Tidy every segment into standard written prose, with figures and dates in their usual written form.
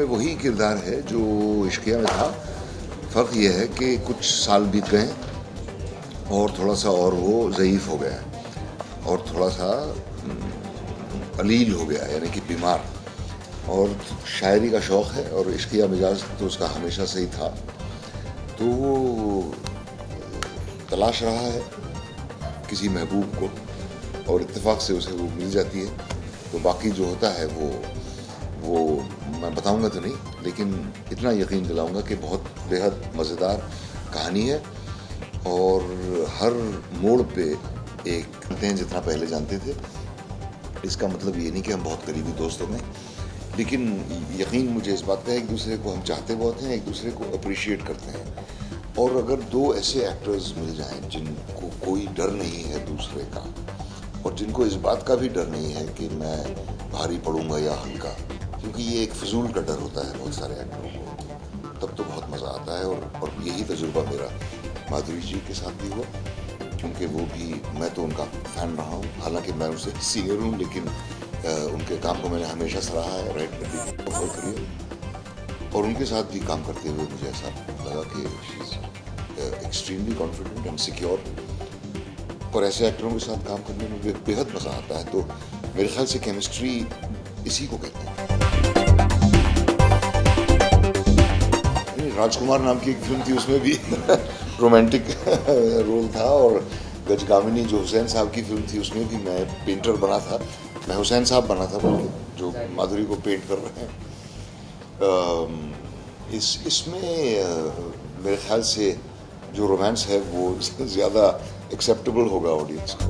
वही किरदार है जो इश्किया में था। फ़र्क ये है कि कुछ साल बीत गए और थोड़ा सा और वो ज़ईफ़ हो गया है और थोड़ा सा अलील हो गया, यानी कि बीमार। और शायरी का शौक़ है और इश्किया मिजाज तो उसका हमेशा से ही था। तो वो तलाश रहा है किसी महबूब को और इत्तेफाक से उसे वो मिल जाती है। तो बाकी जो होता है वो मैं बताऊंगा तो नहीं, लेकिन इतना यकीन दिलाऊंगा कि बहुत बेहद मज़ेदार कहानी है और हर मोड़ पे एक कहते हैं जितना पहले जानते थे। इसका मतलब ये नहीं कि हम बहुत करीबी दोस्त हो गए, लेकिन यकीन मुझे इस बात का है एक दूसरे को हम चाहते बहुत हैं, एक दूसरे को अप्रिशिएट करते हैं। और अगर दो ऐसे एक्टर्स मिल जाएं जिनको कोई डर नहीं है दूसरे का और जिनको इस बात का भी डर नहीं है कि मैं भारी पड़ूंगा या हल्का, क्योंकि ये एक फजूल का डर होता है बहुत सारे एक्टरों को, तब तो बहुत मज़ा आता है। और यही तजुर्बा मेरा माधुरी जी के साथ भी हुआ, क्योंकि वो भी, मैं तो उनका फ़ैन रहा हूँ, हालांकि मैं उनसे सीनियर हूँ, लेकिन उनके काम को मैंने हमेशा सराहा है राइट करियर। और उनके साथ भी काम करते हुए मुझे ऐसा लगा कि she is extremely confident and secure, और ऐसे एक्टरों के साथ काम करने में बेहद मज़ा आता है। तो मेरे ख्याल से केमिस्ट्री इसी को कहते हैं। राजकुमार नाम की एक फिल्म थी, उसमें भी रोमांटिक रोल था, और गजगामिनी जो हुसैन साहब की फिल्म थी उसमें भी मैं पेंटर बना था। मैं हुसैन साहब बना था, बल्कि जो माधुरी को पेंट कर रहे हैं। इसमें मेरे ख्याल से जो रोमांस है वो ज़्यादा एक्सेप्टेबल होगा ऑडियंस को।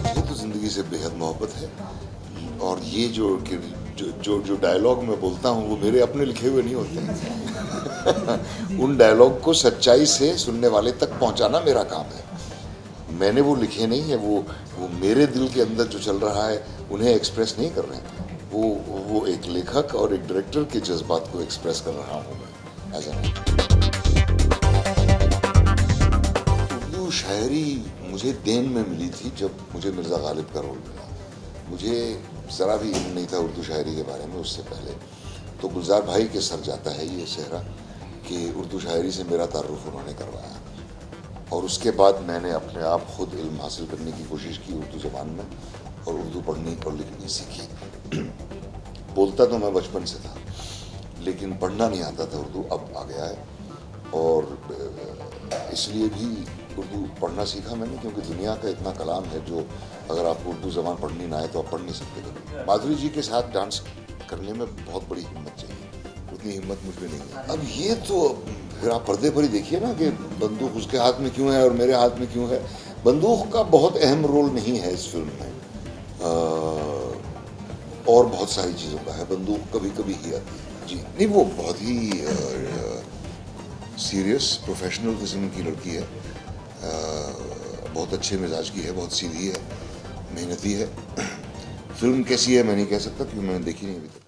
मुझे तो ज़िंदगी से बेहद मोहब्बत है, और ये जो डायलॉग मैं बोलता हूँ वो मेरे अपने लिखे हुए नहीं होते हैं। उन डायलॉग को सच्चाई से सुनने वाले तक पहुँचाना मेरा काम है। मैंने वो लिखे नहीं है, वो मेरे दिल के अंदर जो चल रहा है उन्हें एक्सप्रेस नहीं कर रहे हैं। वो एक लेखक और एक डायरेक्टर के जज्बात को एक्सप्रेस कर रहा हूँ मैं एज एन। उर्दू शायरी मुझे देन में मिली थी जब मुझे मिर्ज़ा गालिब का रोल मिला। मुझे ज़रा भी इल्म नहीं था उर्दू शायरी के बारे में उससे पहले। तो गुलजार भाई के सर जाता है ये सेहरा कि उर्दू शायरी से मेरा तारुफ उन्होंने करवाया, और उसके बाद मैंने अपने आप खुद इल्म हासिल करने की कोशिश की उर्दू ज़बान में, और उर्दू पढ़नी और लिखनी सीखी। बोलता तो मैं बचपन से था, लेकिन पढ़ना नहीं आता था उर्दू, अब आ गया है। और इसलिए भी उर्दू पढ़ना सीखा मैंने, क्योंकि दुनिया का इतना कलाम है जो अगर आपको उर्दू ज़बान पढ़नी ना आए तो आप पढ़ नहीं सकते कभी। माधुरी जी के साथ डांस करने में बहुत बड़ी हिम्मत चाहिए, उतनी हिम्मत मुझ में नहीं है। अब ये तो फिर आप पर्दे पर ही देखिए ना कि बंदूक उसके हाथ में क्यों है और मेरे हाथ में क्यों है। बंदूक का बहुत अहम रोल नहीं है इस फिल्म में, और बहुत सारी चीज़ों का है। बंदूक कभी कभी ही आती है जी। नहीं, वो बहुत ही सीरियस प्रोफेशनल किस्म की लड़की है, बहुत अच्छे मिजाज की है, बहुत सीधी है, मेहनती है। फिल्म कैसी है मैं नहीं कह सकता, क्योंकि मैंने देखी नहीं अभी तक।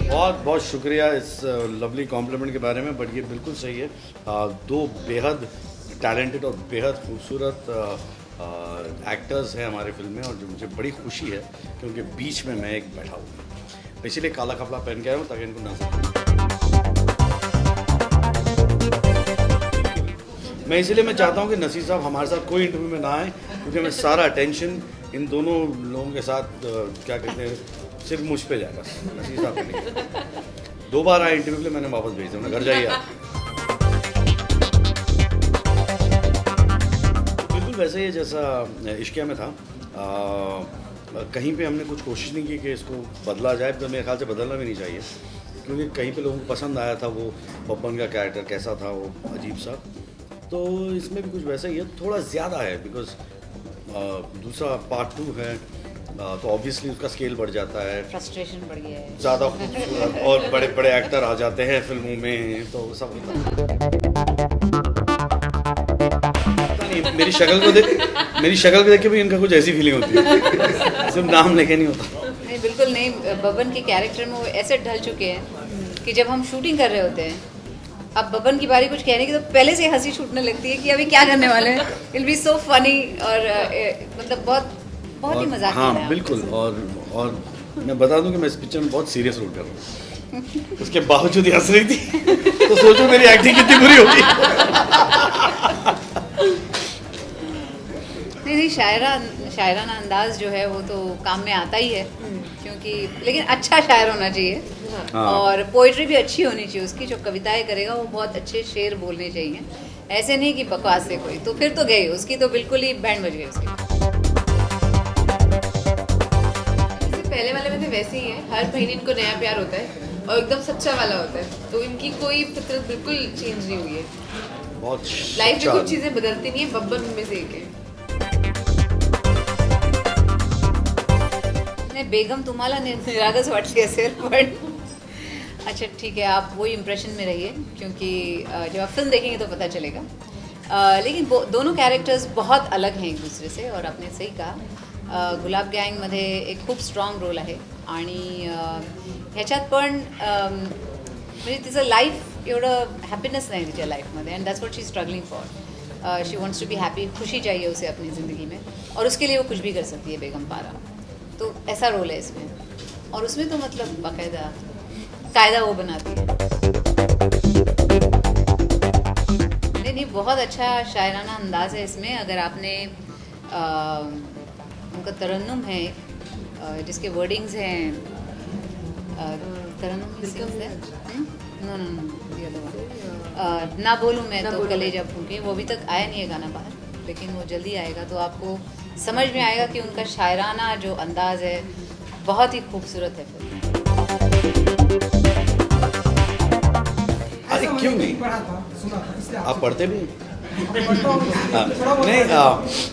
बहुत बहुत शुक्रिया इस लवली कॉम्प्लीमेंट के बारे में, बट ये बिल्कुल सही है। दो बेहद टैलेंटेड और बेहद खूबसूरत एक्टर्स हैं हमारे फिल्म में, और जो मुझे बड़ी खुशी है क्योंकि बीच में मैं एक बैठा हूँ, इसीलिए काला कपड़ा पहन के आया हूँ ताकि इनको नजर। मैं इसीलिए मैं चाहता हूँ कि नसीर साहब हमारे साथ कोई इंटरव्यू में ना आए, क्योंकि मैं सारा अटेंशन इन दोनों लोगों के साथ क्या कहते हैं सिर्फ मुझ पे जाए, बस नसीर साहब पे नहीं। 2 बार आए इंटरव्यू के लिए, मैंने वापस भेज दिया, घर जाइए आप। बिल्कुल वैसे ही जैसा इश्किया में था। कहीं पे हमने कुछ कोशिश नहीं की कि इसको बदला जाए, तो मेरे ख्याल से बदलना भी नहीं चाहिए, क्योंकि कहीं पे लोगों को पसंद आया था वो बब्बन का कैरेक्टर कैसा था, वो अजीब सा। तो इसमें भी कुछ वैसा ही है, थोड़ा ज़्यादा है, बिकॉज दूसरा पार्ट 2 है, तो ऑब्वियसली उसका स्केल बढ़ जाता है, फ्रस्ट्रेशन बढ़ गया है, ज़्यादा खूबसूरत और बड़े बड़े एक्टर आ जाते हैं फिल्मों में, तो सब होता है। मेरी शक्ल को देख के भी इनका कुछ ऐसी फीलिंग होती है, सिर्फ नाम लेके नहीं होता। नहीं बिल्कुल नहीं, बबन के कैरेक्टर में वो ऐसे ढल चुके हैं कि जब हम शूटिंग कर रहे होते हैं, अब बबन की बारी कुछ कहने की तो पहले से हंसी छूटने लगती है कि अभी क्या करने वाले हैं, इट बी सो फनी, और मतलब बहुत बहुत ही और- मजाक हाँ बिल्कुल। और मैं बता दूं कि मैं इस पिक्चर में बहुत सीरियस रोल कर रहा हूँ, उसके बावजूद ही हंस रही थी तो सोचो मेरी एक्टिंग कितनी बुरी होगी। नहीं, शायराना अंदाज जो है वो तो काम में आता ही है, क्योंकि लेकिन अच्छा शायर होना चाहिए। हाँ। और पोइट्री भी अच्छी होनी चाहिए उसकी, जो कविताएं करेगा वो बहुत अच्छे शेर बोलने चाहिए, ऐसे नहीं कि बकवास है कोई, तो फिर तो गई उसकी, तो बिल्कुल ही बैंड बज गई उसकी। जैसे पहले वाले में तो वैसे ही है, हर महीने इनको नया प्यार होता है और एकदम सच्चा वाला होता है, तो इनकी कोई फितरत बिल्कुल चेंज नहीं हुई है। बहुत लाइफ में अच्छा- कुछ चीजें बदलती नहीं है, बब्बन उनमें से एक है। नाही, बेगम तुम्हाला निरागस वाटली असेल, पण अच्छा ठीक है, आप वही इम्प्रेशन में रहिए, क्योंकि जब आप फिल्म देखेंगे तो पता चलेगा। लेकिन दोनों कैरेक्टर्स बहुत अलग हैं एक दुसरे से, और आपने सही कहा, गुलाब गँगमध्ये एक खूप स्ट्रॉंग रोल आहे, आणि ह्याच्यात पण म्हणजे तिचं लाईफ एवढं हॅपीनेस नाही तिच्या लाईफमध्ये, and that's what she struggling for. She wants to be happy, खुशी चाहिए उसे अपनी ज़िंदगी में, और उसके लिए वो कुछ भी कर सकती है बेगम पारा। तो ऐसा रोल है इसमें, और उसमें तो मतलब बाकायदा कायदा वो बनाती है। नहीं, बहुत अच्छा शायराना अंदाज है इसमें। अगर आपने उनका तरन्नुम है, जिसके वर्डिंग्स हैं, तरन्नुम ही sings that? No no no, the other one. ना बोलूँ मैं ना तो बोलूं कलेजा फूके, वो अभी तक आया नहीं है गाना बाहर, लेकिन वो जल्दी आएगा, तो आपको समझ में आएगा कि उनका शायराना जो अंदाज है बहुत ही खूबसूरत है फिल्म। अरे क्यों नहीं, पढ़ा था, सुना था, इसलिए आप पढ़ते भी हैं? पढ़ता हूँ, हाँ, नहीं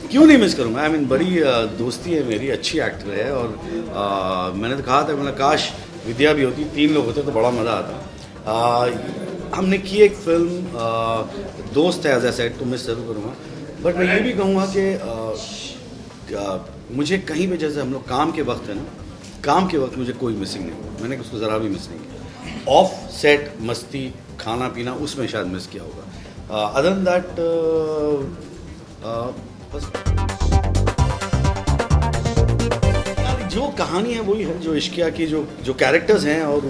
क्यों नहीं मिस करूँगा। आई मीन बड़ी दोस्ती है मेरी, अच्छी एक्टर है, और मैंने तो कहा था, मतलब काश विद्या भी होती, 3 लोग होते तो बड़ा मज़ा आता। हमने की एक फिल्म, दोस्त है एज ए सेट, तो मिस जरूर करूँगा, बट मैं ये भी कहूँगा कि मुझे कहीं भी, जैसे हम लोग काम के वक्त है ना, काम के वक्त मुझे कोई मिसिंग नहीं हुआ, मैंने उसको ज़रा भी मिस नहीं किया। ऑफ सेट मस्ती खाना पीना उसमें शायद मिस किया होगा, अदर देन दैट बस यार जो कहानी है वही है, जो इश्किया की जो कैरेक्टर्स हैं, और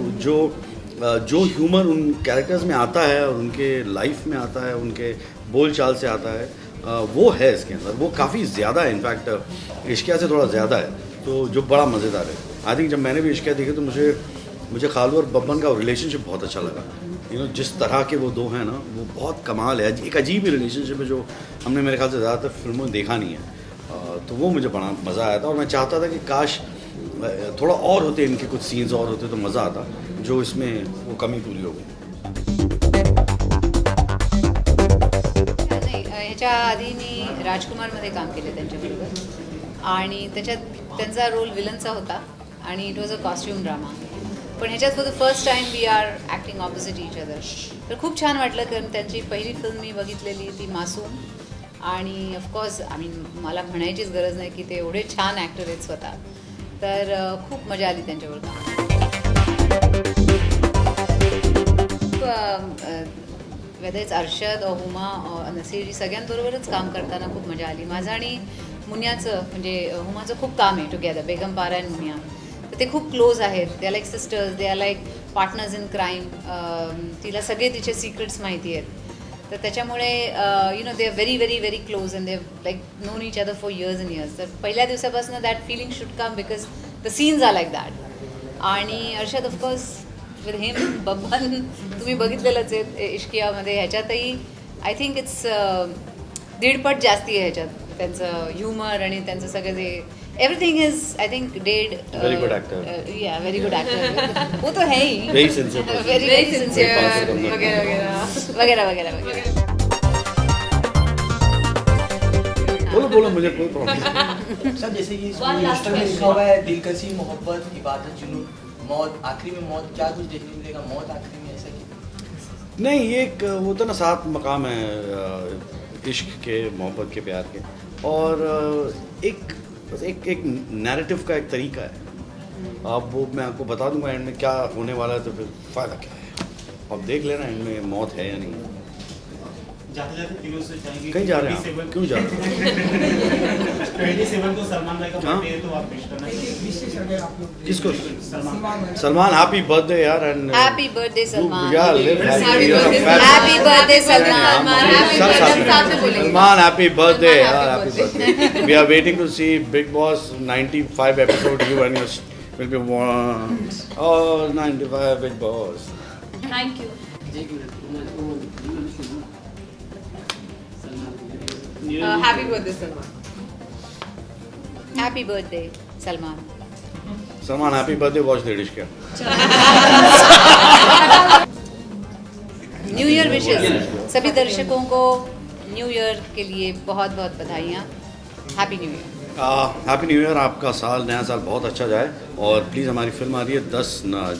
जो ह्यूमर उन कैरेक्टर्स में आता है, और उनके लाइफ में आता है, उनके बोल चाल से आता है, वो है इसके अंदर, वो काफ़ी ज़्यादा है, इनफैक्ट इश्किया से थोड़ा ज़्यादा है, तो जो बड़ा मज़ेदार है। आई थिंक जब मैंने भी इश्किया देखी तो मुझे खालू और बब्बन का रिलेशनशिप बहुत अच्छा लगा। जिस तरह के वो दो हैं ना, वो बहुत कमाल है, एक अजीब ही रिलेशनशिप है, जो हमने मेरे ख्याल से ज़्यादातर फिल्मों में देखा नहीं है, तो वो मुझे बड़ा मज़ा आया था, और मैं चाहता था कि काश थोड़ा और होते, इनके कुछ सीन्स और होते तो मज़ा आता, जो इसमें वो कमी पूरी हो गई। नाही, ह्याच्या आधी मी राजकुमारमध्ये काम केलं त्यांच्याबरोबर, आणि त्याच्यात त्यांचा रोल विलनचा होता, आणि it was a costume drama, पण ह्याच्यात for the first time we are acting opposite each other, तर खूप छान वाटलं, कारण त्यांची पहिली फिल्म मी बघितलेली ती मासूम, आणि ऑफकोर्स आय मीन मला म्हणायचीच गरज नाही की ते एवढे छान ॲक्टर आहेत स्वतः, तर खूप मजा आली त्यांच्याबरोबर वेदर इट्स अर्शद और हुमा और नसीर, सगळ्यांबरोबरच काम करताना खूप मजा आली। माझं आणि मुनियाचं, म्हणजे हुमाचं खूप काम आहे टुगेदर, बेगम पारा अँड मुनिया, तर ते खूप क्लोज आहेत, they are like sisters, they are like partners in crime, तिला सगळे तिचे सिक्रेट्स माहिती आहेत, तर त्याच्यामुळे you know they are very very very close, and they like known each other for years and years, तर पहिल्या दिवसापासून that feeling should come, because the scenes are like that. आणि Arshad of course with him, Babban तुम्ही बघितलेलंच आहे इश्कियामध्ये, ह्याच्यातही I think it's 1.5 जास्ती आहे ह्याच्यात, त्यांचं ह्युमर आणि त्यांचं सगळं जे everything is I think dead, Very good actor. या वेरी गुड एक्टर, वो तो है ही, Very sincere person. Very very very sincere sincere वगैरह वगैरह। वगैरह वगैरह वगैरह। बोलो मुझे कोई प्रॉब्लम नहीं। सर जैसे कि पोस्टर में लिखा हुआ है दिलकशी, मोहब्बत, इबादत, जुनून, मौत, आखिरी में मौत, क्या कुछ देखने मिलेगा मौत आखिरी में, ऐसा कि नहीं, ये एक वो तो ना 7 मकाम है इश्क के, मोहब्बत के, प्यार के, और एक नैरेटिव का एक तरीका है। अब वो मैं आपको बता दूंगा एंड में क्या होने वाला है, तो फिर फ़ायदा क्या है, अब देख लेना एंड में मौत है या नहीं। जाते जाते दिलों से चाहेंगे कहीं जा रहे हैं आप? क्यों जा रहे हैं? 27 को सलमान भाई का हाँ? बर्थडे है तो आप विश करना चाहिए विशेष अगर आप लोग किसको? सलमान सलमान हैप्पी बर्थडे यार एंड हैप्पी बर्थडे सलमान यार live Happy you're a birthday, fan. Happy birthday Salman Happy सब birthday, साथ हम साथ में बोलेंगे। सलमान हैप्पी बर्थडे सलमान, यार happy happy birthday we are waiting to see Bigg Boss 95 episode you and your will be one oh 95 big boss Thank you. Happy birthday Salman. Happy birthday Salman Salman happy birthday watch the dish क्या new year wishes सभी दर्शकों को new year के लिए बहुत बहुत बधाइयाँ happy new year happy new year आपका साल नया साल बहुत अच्छा जाए और प्लीज़ हमारी फिल्म आ रही है 10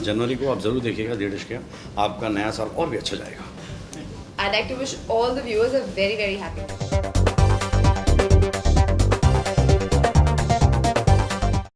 जनवरी को आप ज़रूर देखिएगा द डिश क्या आपका नया साल और भी अच्छा जाएगा I'd like to wish all the viewers a very, very happy